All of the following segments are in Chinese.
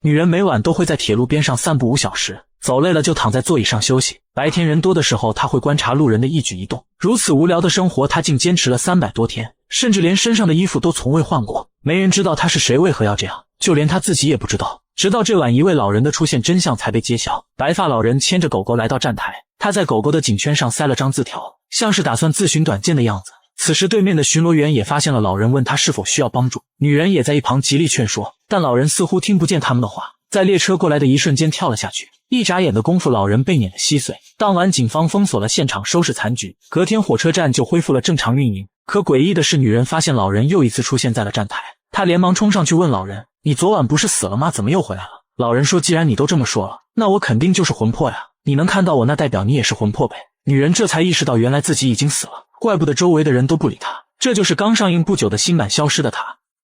女人每晚都会在铁路边上散步5小时，走累了就躺在座椅上休息。白天人多的时候，她会观察路人的一举一动。如此无聊的生活，她竟坚持了300多天，甚至连身上的衣服都从未换过。没人知道她是谁，为何要这样，就连她自己也不知道。直到这晚，一位老人的出现，真相才被揭晓。白发老人牵着狗狗来到站台，他在狗狗的颈圈上塞了张字条，像是打算自寻短见的样子。此时对面的巡逻员也发现了老人，问他是否需要帮助。女人也在一旁极力劝说，但老人似乎听不见他们的话，在列车过来的一瞬间跳了下去。一眨眼的功夫，老人被碾得稀碎。当晚警方封锁了现场，收拾残局，隔天火车站就恢复了正常运营。可诡异的是，女人发现老人又一次出现在了站台，她连忙冲上去问老人，你昨晚不是死了吗？怎么又回来了？老人说，既然你都这么说了，那我肯定就是魂魄呀，你能看到我，那代表你也是魂魄呗。女人这才意识到，原来自己已经死了，怪不得周围的人都不理她，这就是刚上映不久的新版《消失的她》。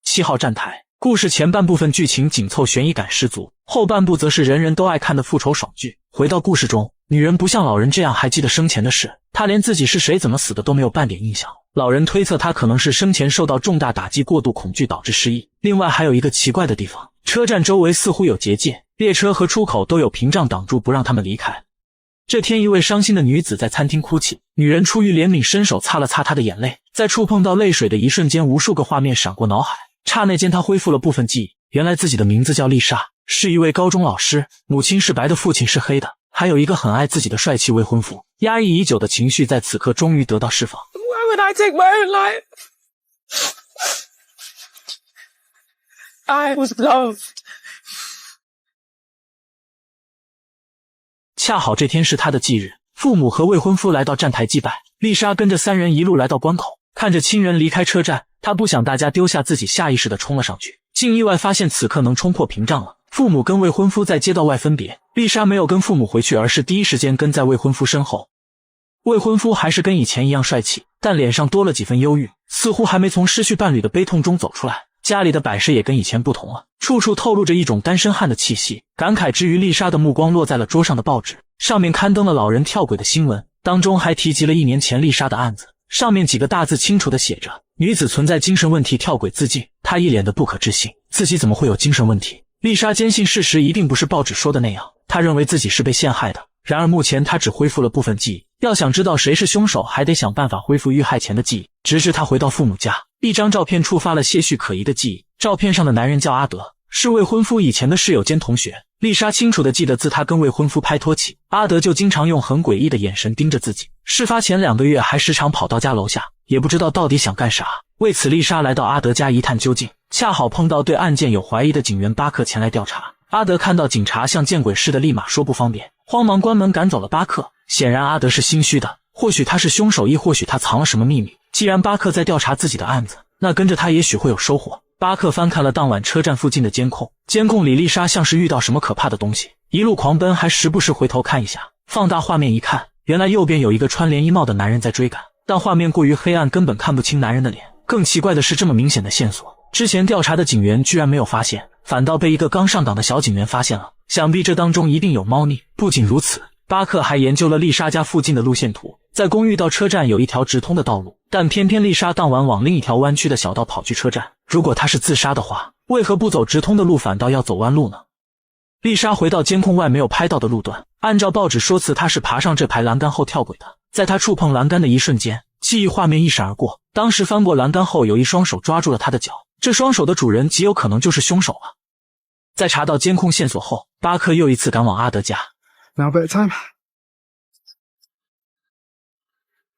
7号站台。故事前半部分剧情紧凑，悬疑感十足，后半部则是人人都爱看的复仇爽剧。回到故事中，女人不像老人这样还记得生前的事，她连自己是谁怎么死的都没有半点印象。老人推测她可能是生前受到重大打击，过度恐惧导致失忆。另外还有一个奇怪的地方，车站周围似乎有结界，列车和出口都有屏障挡住，不让他们离开。这天，一位伤心的女子在餐厅哭泣，女人出于怜悯伸手擦了擦她的眼泪，在触碰到泪水的一瞬间，无数个画面闪过脑海，刹那间她恢复了部分记忆。原来自己的名字叫丽莎，是一位高中老师，母亲是白的，父亲是黑的，还有一个很爱自己的帅气未婚夫。压抑已久的情绪在此刻终于得到释放。Why would I take my own life? I was loved. 恰好这天是她的忌日，父母和未婚夫来到站台祭拜。丽莎跟着3人一路来到关口，看着亲人离开车站，她不想大家丢下自己，下意识地冲了上去，竟意外发现此刻能冲破屏障了。父母跟未婚夫在街道外分别，丽莎没有跟父母回去，而是第一时间跟在未婚夫身后。未婚夫还是跟以前一样帅气，但脸上多了几分忧郁，似乎还没从失去伴侣的悲痛中走出来。家里的摆设也跟以前不同了，处处透露着一种单身汉的气息。感慨之余，丽莎的目光落在了桌上的报纸，上面刊登了老人跳轨的新闻，当中还提及了1年前丽莎的案子。上面几个大字清楚地写着，女子存在精神问题，跳轨自尽。她一脸的不可置信，自己怎么会有精神问题？丽莎坚信事实一定不是报纸说的那样，她认为自己是被陷害的。然而目前她只恢复了部分记忆，要想知道谁是凶手，还得想办法恢复遇害前的记忆。直至她回到父母家，一张照片触发了些许可疑的记忆。照片上的男人叫阿德，是未婚夫以前的室友兼同学。丽莎清楚地记得，自她跟未婚夫拍拖起，阿德就经常用很诡异的眼神盯着自己。事发前2个月还时常跑到家楼下，也不知道到底想干啥。为此，丽莎来到阿德家一探究竟，恰好碰到对案件有怀疑的警员巴克前来调查。阿德看到警察像见鬼似的，立马说不方便，慌忙关门赶走了巴克。显然阿德是心虚的，或许他是凶手，亦或许他藏了什么秘密。既然巴克在调查自己的案子，那跟着他也许会有收获。巴克翻看了当晚车站附近的监控，监控里丽莎像是遇到什么可怕的东西，一路狂奔，还时不时回头看一下。放大画面一看，原来右边有一个穿连衣帽的男人在追赶，但画面过于黑暗，根本看不清男人的脸。更奇怪的是，这么明显的线索，之前调查的警员居然没有发现，反倒被一个刚上岗的小警员发现了。想必这当中一定有猫腻。不仅如此，巴克还研究了丽莎家附近的路线图，在公寓到车站有一条直通的道路，但偏偏丽莎当晚往另一条弯曲的小道跑去车站。如果她是自杀的话，为何不走直通的路，反倒要走弯路呢？丽莎回到监控外没有拍到的路段，按照报纸说辞，她是爬上这排栏杆后跳轨的。在她触碰栏杆的一瞬间，记忆画面一闪而过，当时翻过栏杆后，有一双手抓住了她的脚，这双手的主人极有可能就是凶手了。在查到监控线索后，巴克又一次赶往阿德家。Now bedtime.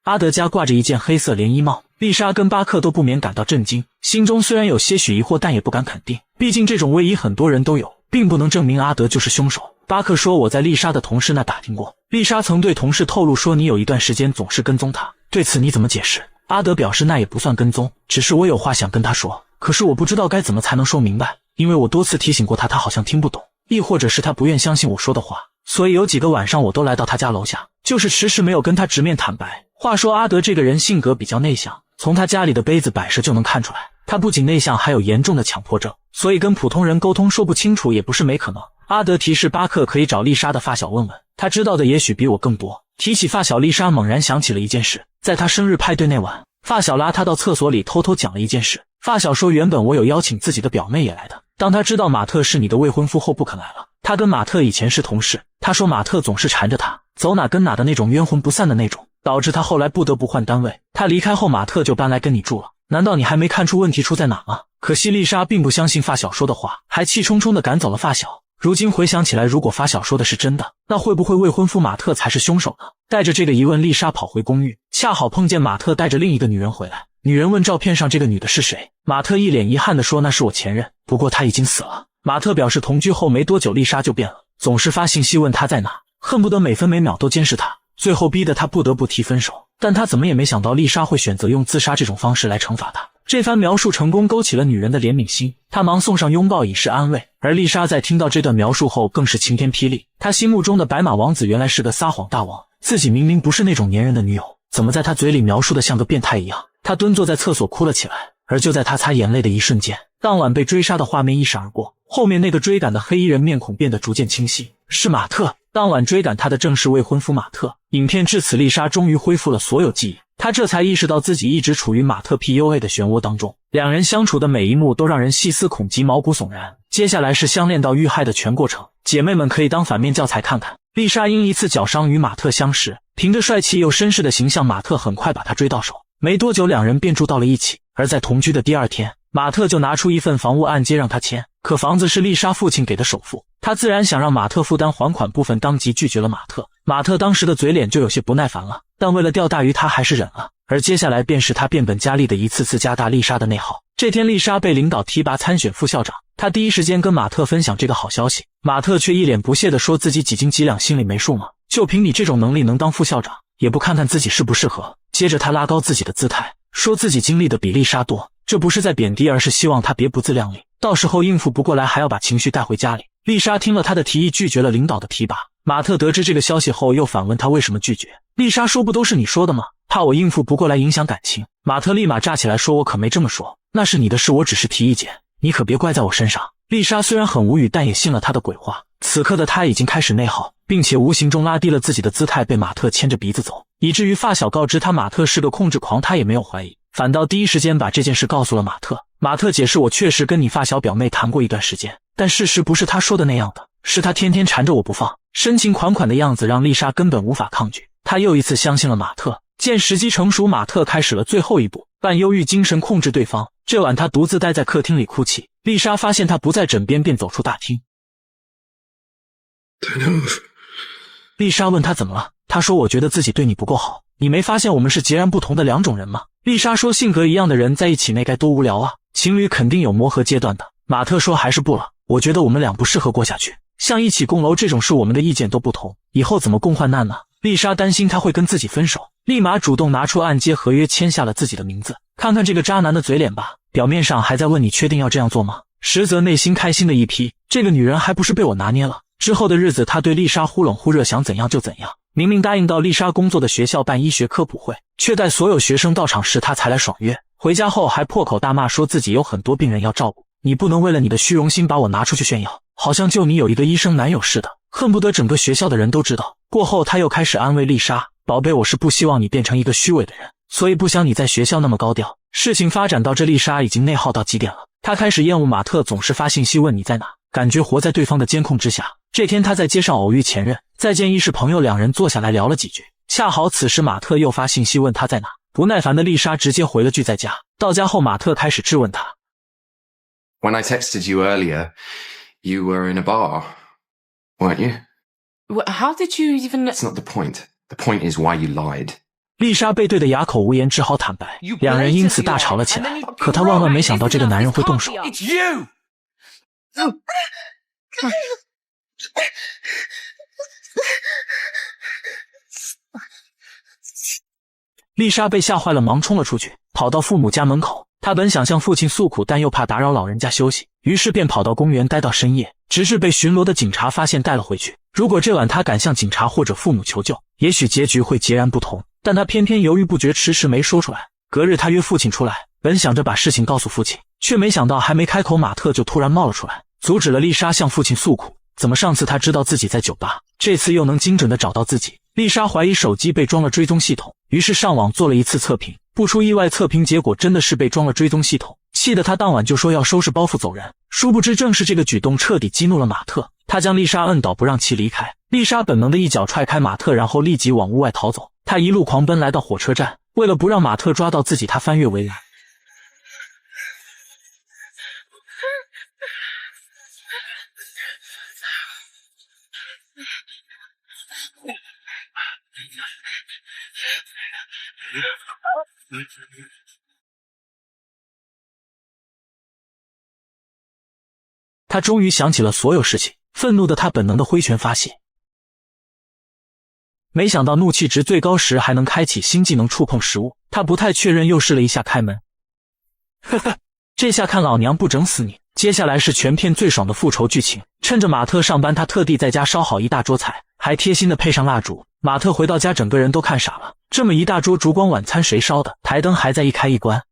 阿德家挂着一件黑色连衣帽，丽莎跟巴克都不免感到震惊，心中虽然有些许疑惑，但也不敢肯定，毕竟这种位移很多人都有，并不能证明阿德就是凶手。巴克说，我在丽莎的同事那打听过，丽莎曾对同事透露说你有一段时间总是跟踪她，对此你怎么解释？阿德表示那也不算跟踪，只是我有话想跟她说，可是我不知道该怎么才能说明白，因为我多次提醒过她，她好像听不懂，亦或者是她不愿相信我说的话，所以有几个晚上我都来到她家楼下，就是迟迟没有跟她直面坦白。话说阿德这个人性格比较内向，从他家里的杯子摆设就能看出来，他不仅内向，还有严重的强迫症，所以跟普通人沟通说不清楚也不是没可能。阿德提示巴克可以找丽莎的发小问问，他知道的也许比我更多。提起发小，丽莎猛然想起了一件事，在他生日派对那晚，发小拉他到厕所里偷偷讲了一件事。发小说，原本我有邀请自己的表妹也来的，当他知道马特是你的未婚夫后不肯来了。他跟马特以前是同事，他说马特总是缠着他，走哪跟哪的那种，冤魂不散的那种，导致他后来不得不换单位。他离开后马特就搬来跟你住了，难道你还没看出问题出在哪吗？可惜丽莎并不相信发小说的话，还气冲冲地赶走了发小。如今回想起来，如果发小说的是真的，那会不会未婚夫马特才是凶手呢？带着这个疑问，丽莎跑回公寓，恰好碰见马特带着另一个女人回来。女人问照片上这个女的是谁，马特一脸遗憾地说那是我前任，不过他已经死了。马特表示同居后没多久丽莎就变了，总是发信息问他在哪，恨不得每分每秒都监视他，最后逼得他不得不提分手。但他怎么也没想到丽莎会选择用自杀这种方式来惩罚他。这番描述成功勾起了女人的怜悯心，她忙送上拥抱以示安慰。而丽莎在听到这段描述后更是晴天霹雳，她心目中的白马王子原来是个撒谎大王，自己明明不是那种粘人的女友，怎么在他嘴里描述的像个变态一样。她蹲坐在厕所哭了起来，而就在她擦眼泪的一瞬间，当晚被追杀的画面一闪而过，后面那个追赶的黑衣人面孔变得逐渐清晰，是马特。当晚追赶她的正是未婚夫马特。影片至此，丽莎终于恢复了所有记忆，她这才意识到自己一直处于马特 PUA 的漩涡当中，两人相处的每一幕都让人细思恐极，毛骨悚然。接下来是相恋到遇害的全过程，姐妹们可以当反面教材看看。丽莎因一次脚伤与马特相识，凭着帅气又绅士的形象，马特很快把她追到手，没多久两人便住到了一起。而在同居的第二天，马特就拿出一份房屋按揭让她签，可房子是丽莎父亲给的首付，他自然想让马特负担还款部分，当即拒绝了马特。马特当时的嘴脸就有些不耐烦了，但为了钓大鱼他还是忍了。而接下来便是他变本加厉的一次次加大丽莎的内耗。这天丽莎被领导提拔参选副校长，她第一时间跟马特分享这个好消息，马特却一脸不屑地说自己几斤几两心里没数吗？就凭你这种能力能当副校长，也不看看自己适不适合。接着他拉高自己的姿态，说自己经历的比丽莎多，这不是在贬低，而是希望她别不自量力，到时候应付不过来还要把情绪带回家里。丽莎听了他的提议，拒绝了领导的提拔。马特得知这个消息后又反问他为什么拒绝，丽莎说不都是你说的吗？怕我应付不过来影响感情。马特立马炸起来说我可没这么说，那是你的事，我只是提意见，你可别怪在我身上。丽莎虽然很无语，但也信了他的鬼话。此刻的她已经开始内耗，并且无形中拉低了自己的姿态，被马特牵着鼻子走，以至于发小告知他马特是个控制狂，他也没有怀疑，反倒第一时间把这件事告诉了马特。马特解释，我确实跟你发小表妹谈过一段时间，但事实不是他说的那样的，是他天天缠着我不放，深情款款的样子让丽莎根本无法抗拒。她又一次相信了马特。见时机成熟，马特开始了最后一步，扮忧郁精神控制对方。这晚他独自待在客厅里哭泣，丽莎发现他不在枕边，便走出大厅。丽莎问他怎么了，他说我觉得自己对你不够好，你没发现我们是截然不同的两种人吗？丽莎说性格一样的人在一起那该多无聊啊，情侣肯定有磨合阶段的。马特说还是不了，我觉得我们俩不适合过下去，像一起共楼这种事我们的意见都不同，以后怎么共患难呢？丽莎担心他会跟自己分手，立马主动拿出按揭合约签下了自己的名字。看看这个渣男的嘴脸吧，表面上还在问你确定要这样做吗，实则内心开心的一批，这个女人还不是被我拿捏了。之后的日子他对丽莎忽冷忽热，想怎样就怎样。明明答应到丽莎工作的学校办医学科普会，却待所有学生到场时他才来爽约。回家后还破口大骂，说自己有很多病人要照顾，你不能为了你的虚荣心把我拿出去炫耀，好像就你有一个医生男友似的，恨不得整个学校的人都知道。过后他又开始安慰丽莎，宝贝，我是不希望你变成一个虚伪的人，所以不想你在学校那么高调。事情发展到这，丽莎已经内耗到极点了，她开始厌恶马特总是发信息问你在哪，感觉活在对方的监控之下。这天她在街上偶遇前任，再见亦是朋友，两人坐下来聊了几句，恰好此时马特又发信息问她在哪，不耐烦的丽莎直接回了句在家。到家后马特开始质问她， When I texted you earlier, you were in a bar, weren't you? How did you even... That's not the point. The point is why you lied. 丽莎被对得哑口无言，只好坦白，两人因此大吵了起来。可她万万没想到这个男人会动手。It's you! 丽莎被吓坏了，忙冲了出去，跑到父母家门口。她本想向父亲诉苦，但又怕打扰老人家休息，于是便跑到公园待到深夜，直至被巡逻的警察发现带了回去。如果这晚她敢向警察或者父母求救，也许结局会截然不同，但她偏偏犹豫不决，迟迟没说出来。隔日她约父亲出来，本想着把事情告诉父亲，却没想到还没开口，马特就突然冒了出来，阻止了丽莎向父亲诉苦。怎么上次他知道自己在酒吧，这次又能精准地找到自己？丽莎怀疑手机被装了追踪系统，于是上网做了一次测评，不出意外，测评结果真的是被装了追踪系统。气得他当晚就说要收拾包袱走人。殊不知正是这个举动彻底激怒了马特，他将丽莎摁倒不让其离开。丽莎本能的一脚踹开马特，然后立即往屋外逃走。他一路狂奔来到火车站，为了不让马特抓到自己，他翻越围栏。他终于想起了所有事情，愤怒的他本能的挥拳发泄。没想到怒气值最高时还能开启新技能触碰食物，他不太确认，又试了一下开门。呵呵，这下看老娘不整死你！接下来是全片最爽的复仇剧情。趁着马特上班，他特地在家烧好一大桌菜，还贴心的配上蜡烛。马特回到家，整个人都看傻了，这么一大桌烛光晚餐谁烧的？台灯还在一开一关。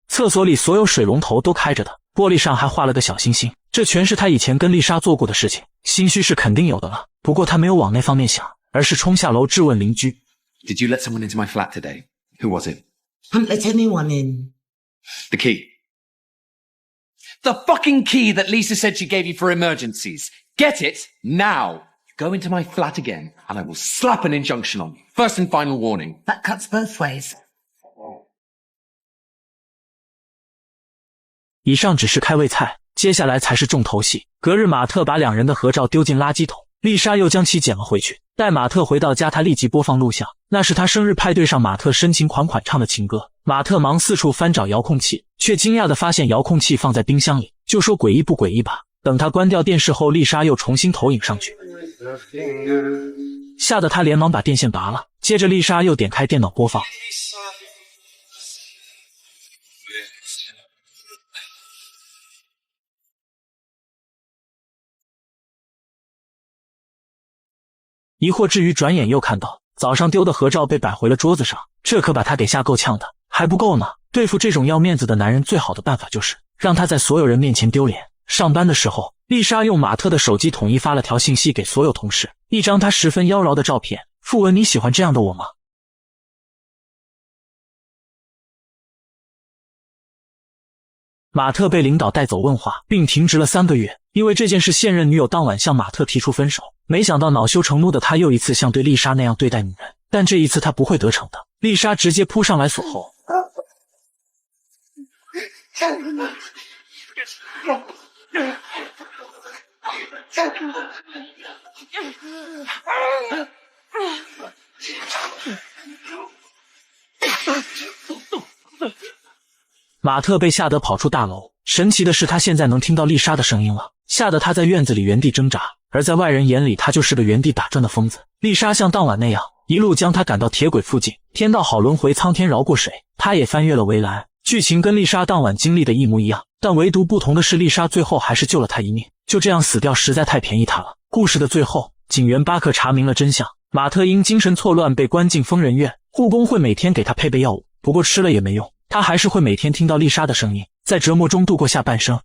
厕所里所有水龙头都开着的，玻璃上还画了个小星星，这全是他以前跟丽莎做过的事情，心虚是肯定有的了。不过他没有往那方面想，而是冲下楼质问邻居 Did you let someone into my flat today? Who was it? Haven't let anyone in. The key. The fucking key that Lisa said she gave you for emergencies. Get it now. Go into my flat again, and I will slap an injunction on you. First and final warning. That cuts both ways. 以上只是开胃菜，接下来才是重头戏。隔日，马特把两人的合照丢进垃圾桶，丽莎又将其捡了回去。待马特回到家，他立即播放录像，那是他生日派对上马特深情款款唱的情歌。马特忙四处翻找遥控器，却惊讶地发现遥控器放在冰箱里，就说诡异不诡异吧。等他关掉电视后，丽莎又重新投影上去，吓得他连忙把电线拔了。接着丽莎又点开电脑播放。疑惑之余，转眼又看到早上丢的合照被摆回了桌子上，这可把他给吓够呛的。还不够呢，对付这种要面子的男人，最好的办法就是让他在所有人面前丢脸。上班的时候，丽莎用马特的手机统一发了条信息给所有同事，一张她十分妖娆的照片，附文：你喜欢这样的我吗？马特被领导带走问话，并停职了3个月。因为这件事，现任女友当晚向马特提出分手。没想到恼羞成怒的他又一次像对丽莎那样对待女人，但这一次他不会得逞的。丽莎直接扑上来锁后，马特被吓得跑出大楼。神奇的是，他现在能听到丽莎的声音了，吓得他在院子里原地挣扎，而在外人眼里，他就是个原地打转的疯子。丽莎像当晚那样，一路将他赶到铁轨附近。天道好轮回，苍天饶过谁，他也翻越了围栏。剧情跟丽莎当晚经历的一模一样，但唯独不同的是，丽莎最后还是救了他一命。就这样死掉实在太便宜他了。故事的最后，警员巴克查明了真相，马特因精神错乱被关进疯人院，护工会每天给他配备药物，不过吃了也没用，他还是会每天听到丽莎的声音，在折磨中度过下半生。